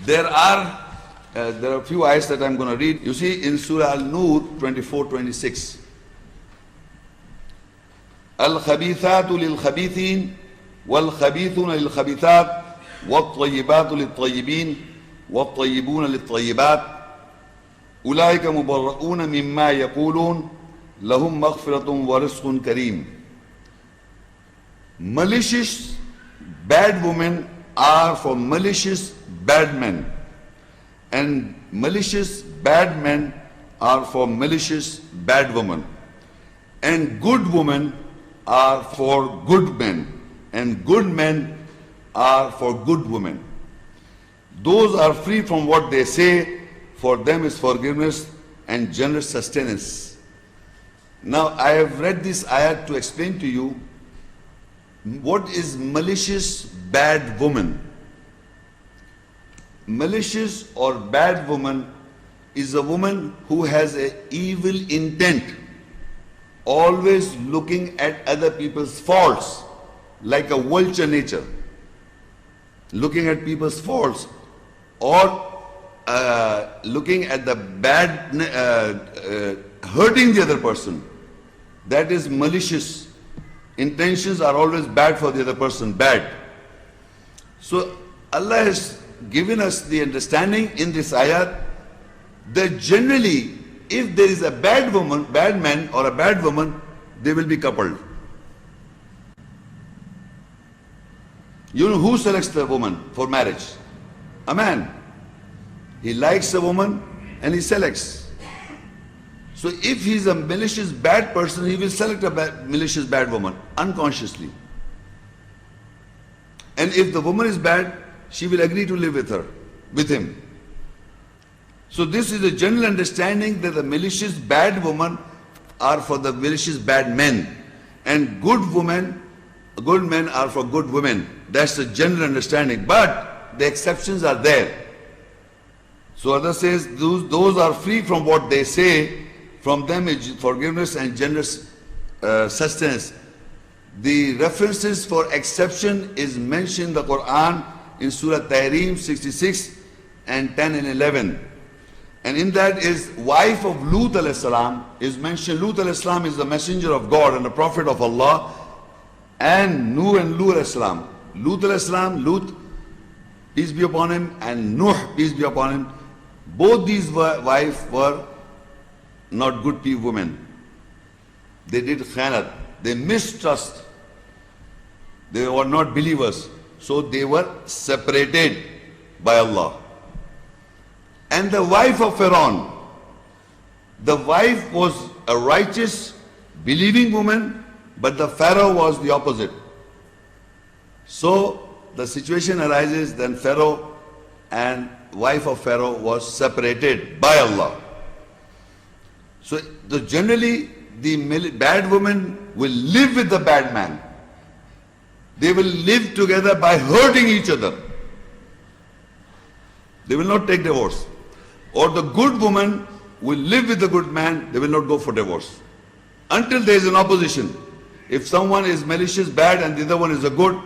There are a few ayats that I'm going to read. You see in Surah Al-Nur 24-26. الخبيثات للخبيثين والخبيثون للخبيثات والطيبات للطيبين والطيبون للطيبات أولئك مبرؤون مما يقولون لهم مغفرة ورزق كريم. Malicious bad women are for malicious bad men, and malicious bad men are for malicious bad women, and good women are for good men, and good men are for good women. Those are free from what they say, for them is forgiveness and generous sustenance. Now I have read this ayat to explain to you what is malicious bad woman. Malicious or bad woman is a woman who has an evil intent, always looking at other people's faults, like a vulture nature, looking at people's faults, or looking at the bad, hurting the other person. That is malicious. Intentions are always bad for the other person, bad. So Allah has given us the understanding in this ayat that generally if there is a bad woman, bad man or a bad woman, they will be coupled. You know who selects the woman for marriage? A man. He likes a woman and he selects. So if he is a malicious bad person, he will select a malicious bad woman unconsciously. And if the woman is bad, she will agree to live with him. So this is a general understanding that the malicious bad women are for the malicious bad men, and good men are for good women. That's the general understanding. But the exceptions are there. So Allah says those are free from what they say. From them is forgiveness and generous sustenance. The references for exception is mentioned in the Quran in Surah Tahrim 66 and 10 and 11. And in that is wife of Lut alayhi salam is mentioned. Lut alayhi salam is the messenger of God and the prophet of Allah, and Nuh and Lut alayhi salam. Lut alayhi salam, Lut, peace be upon him, and Nuh, peace be upon him. Both these wives were not good women. They did khanat. They mistrust. They were not believers. So they were separated by Allah. And the wife of Pharaoh, the wife was a righteous, believing woman, but the Pharaoh was the opposite. So the situation arises, then Pharaoh and wife of Pharaoh was separated by Allah. So generally the bad woman will live with the bad man. They will live together by hurting each other. They will not take divorce. Or the good woman will live with the good man, they will not go for divorce. Until there is an opposition. If someone is malicious, bad, and the other one is a good,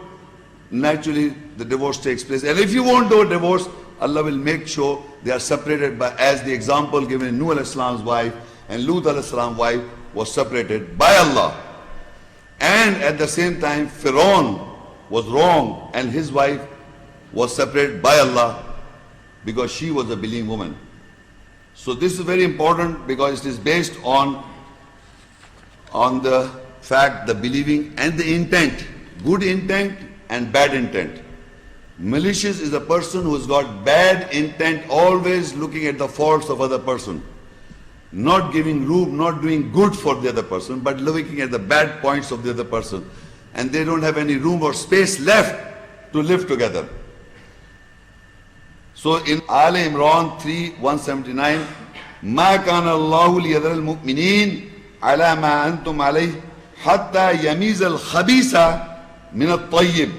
naturally the divorce takes place. And if you won't do a divorce, Allah will make sure they are separated by, as the example given in Nuh alayhi salam's wife and Lut alayhi salam's wife was separated by Allah. And at the same time, Pharaoh was wrong and his wife was separated by Allah because she was a believing woman. So this is very important because it is based on the fact, the believing and the intent, good intent and bad intent. Malicious is a person who has got bad intent, always looking at the faults of other person, not giving room, not doing good for the other person, but looking at the bad points of the other person, and they don't have any room or space left to live together. So in Al Imran 3:179, ما كان الله ليذر المؤمنين على ما أنتم عليه حتى يميز الخبيث من الطيب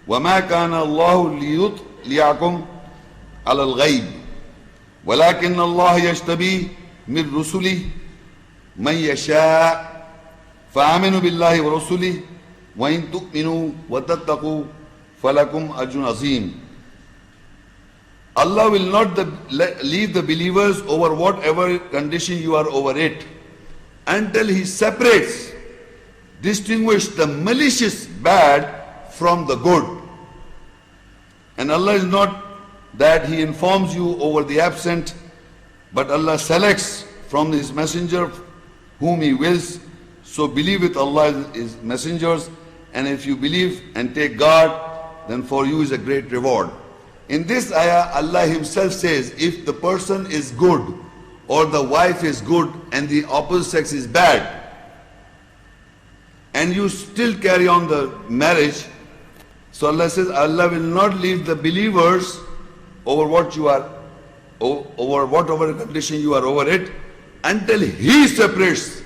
وما كان الله ليطلعكم على الغيب ولكن الله يجتبي من رسله من يشاء فآمنوا بالله ورسله وإن تؤمنوا وتتقوا فلكم أجر عظيم. Allah will not leave the believers over whatever condition you are over it until He separates, distinguish the malicious bad from the good. And Allah is not that He informs you over the absent, but Allah selects from His messenger whom He wills. So believe with Allah His messengers, and if you believe and take God, then for you is a great reward. In this ayah, Allah Himself says, if the person is good or the wife is good and the opposite sex is bad, and you still carry on the marriage, so Allah says, Allah will not leave the believers over what you are, over whatever condition you are over it, until He separates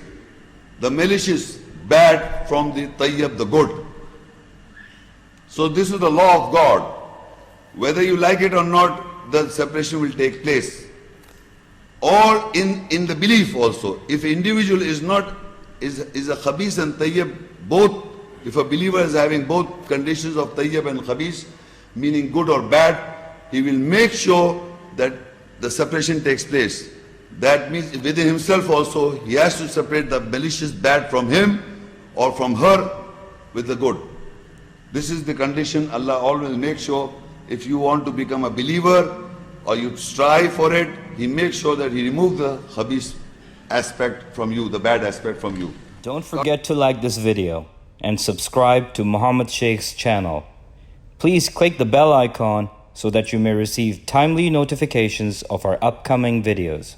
the malicious bad from the tayyib, the good. So this is the law of God. Whether you like it or not, the separation will take place. Or in the belief also, if an individual is a khabis and tayyib, both, if a believer is having both conditions of tayyib and khabis, meaning good or bad, he will make sure that the separation takes place. That means within himself also, he has to separate the malicious bad from him or from her with the good. This is the condition Allah always makes sure. If you want to become a believer or you strive for it, He makes sure that He removes the khabis aspect from you, the bad aspect from you. Don't forget to like this video and subscribe to Muhammad Sheikh's channel. Please click the bell icon so that you may receive timely notifications of our upcoming videos.